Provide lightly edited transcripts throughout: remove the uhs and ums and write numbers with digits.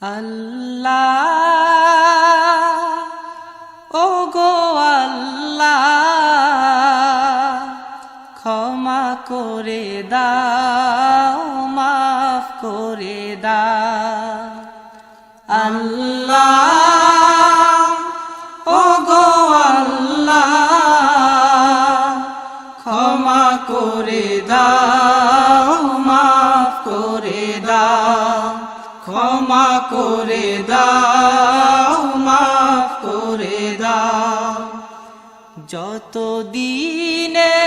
আল্লাহ ও গো আল্লাহ ক্ষমা করে দাও মাফ করে দাও আল্লাহ ও গো আল্লাহ ক্ষমা করে দাও মাফ করে দাও ক্ষমা করে দাও মাফ করে দাও যত দিনে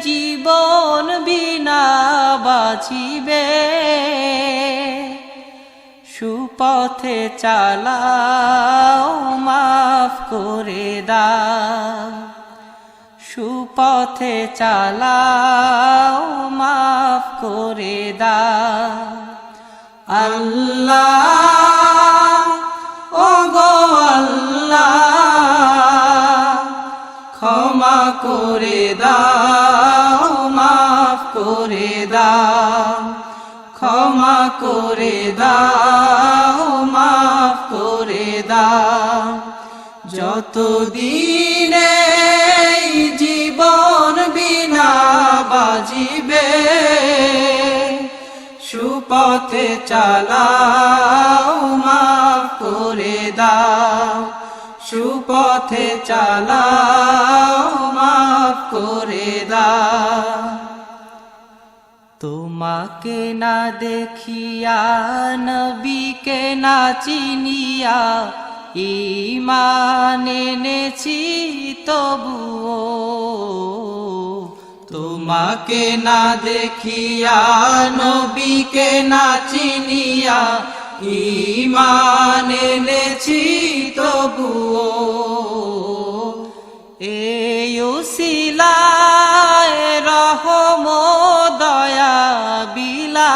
জীবন বিনা বাঁচিবে সুপথে চালাও মাফ করে দাও সুপথে চালাও মাফ করে দাও আল্লাহ ও গো আল্লাহ ক্ষমা করে দাও মাফ করে দাও ক্ষমা করে দাও মাফ করে দাও যত দিনে জীবন বিনা বাজিবে সুপথে চালাও মাফ করে দাও সুপথে চালাও মাফ করে দাও তোমাকে না দেখিয়া নবীকে না চিনিয়া ঈমান এনেছি তবুও তোমাকে না দেখিয়া নবীকে না চিনিয়া ঈমান এনেছি তবুও এই উসিলায় রহম দয়া বিলা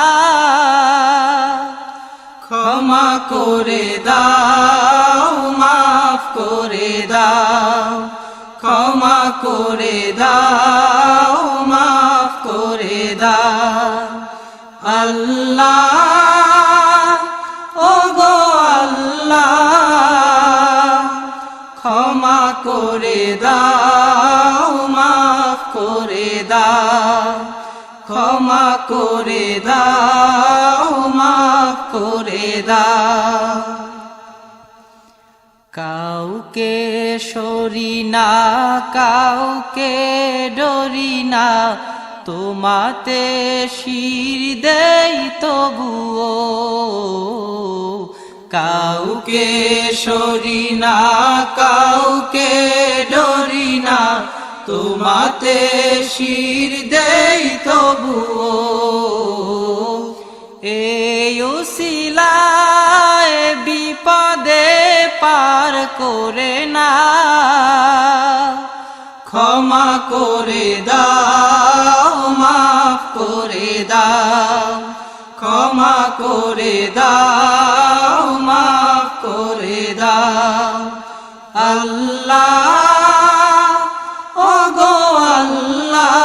ক্ষমা করে দাও মাফ করে দাও ক্ষমা করে দাও মাফ করে দাও আল্লাহ ও গো আল্লাহ ক্ষমা করে দাও মাফ করে দাও ক্ষমা করে দাও মাফ করে দাও কাউকে সরি না কাউকে ডরি না তোমাতে শির দেই তবুও কাউকে সরি না কাউকে ডরি না তোমাতে শির দেই তবুও এই উসিলায় বিপদে পার করে না ক্ষমা করে দাও মাফ করে দাও ক্ষমা করে দাও মাফ করে দাও আল্লাহ ও গো আল্লাহ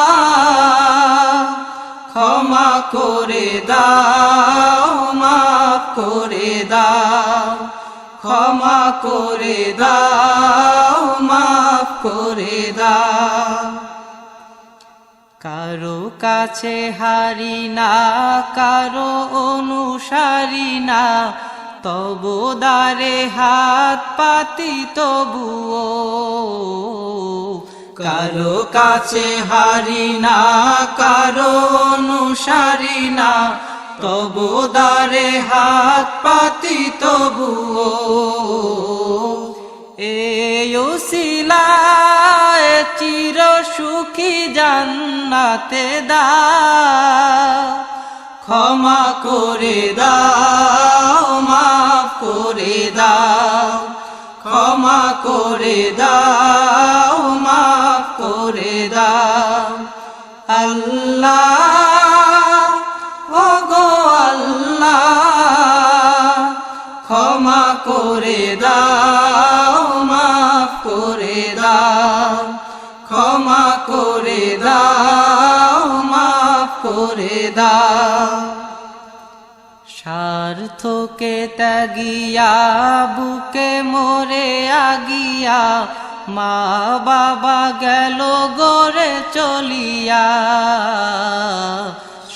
ক্ষমা করে দাও মাফ করে দাও ক্ষমা করে দাও মাফ করে দাও কারো কাছে হারি না কারো অনুসারী না তবু দ্বারে হাত পাতি তবুও কারো কাছে হারি না কারো অনুসারী না তবু দ্বারে হাত পাতি তবুও এই উসিলায় চির সুখী জান্নাতে দাও ক্ষমা করে দাও মাফ করে দাও ক্ষমা করে দাও মাফ করে দাও আল্লাহ ও গো আল্লাহ ক্ষমা করে দাও মাফ করে দাও ক্ষমা করে দাও মাফ করে দাও স্বার্থ তোকে ত্যাগিয়া বুকে মোরে আগিয়া মা বাবা গেল গড়ে চলিয়া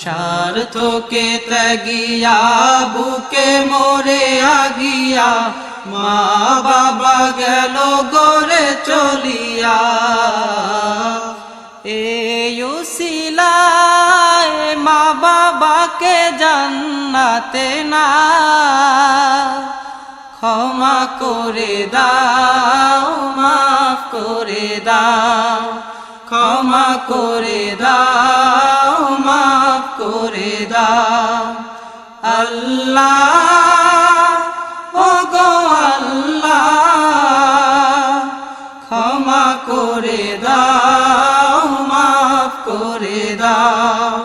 স্বার্থকে ত্যাগিয়া বুকে মোরে আগিয়া মা বাবা গেল গড়ে চলিয়া এই উসিলায় মা বাবাকে জান্নাতে না ক্ষমা করে দাও মাফ করে দাও ক্ষমা করে দাও মাফ করে দাও আল্লাহ ও গো আল্লাহ ক্ষমা করে দাও মাফ করে দাও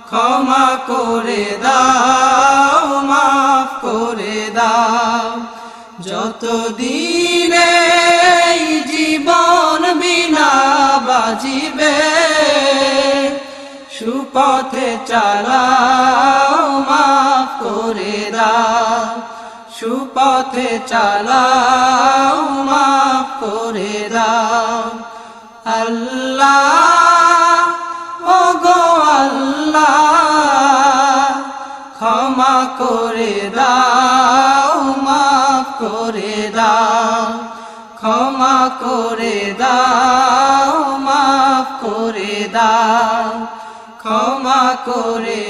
ক্ষমা করে দাও মাফ করে দাও যতদিনে এই জীবন বিনা বাজিবে সুপথে চালাও মাফ করে দাও সুপথে চালাও মাফ করে দাও আল্লাহ ও গো আল্লাহ ক্ষমা করে দাও মাফ করে দাও ক্ষমা করে দাও মাফ করে দাও ক্ষমা করে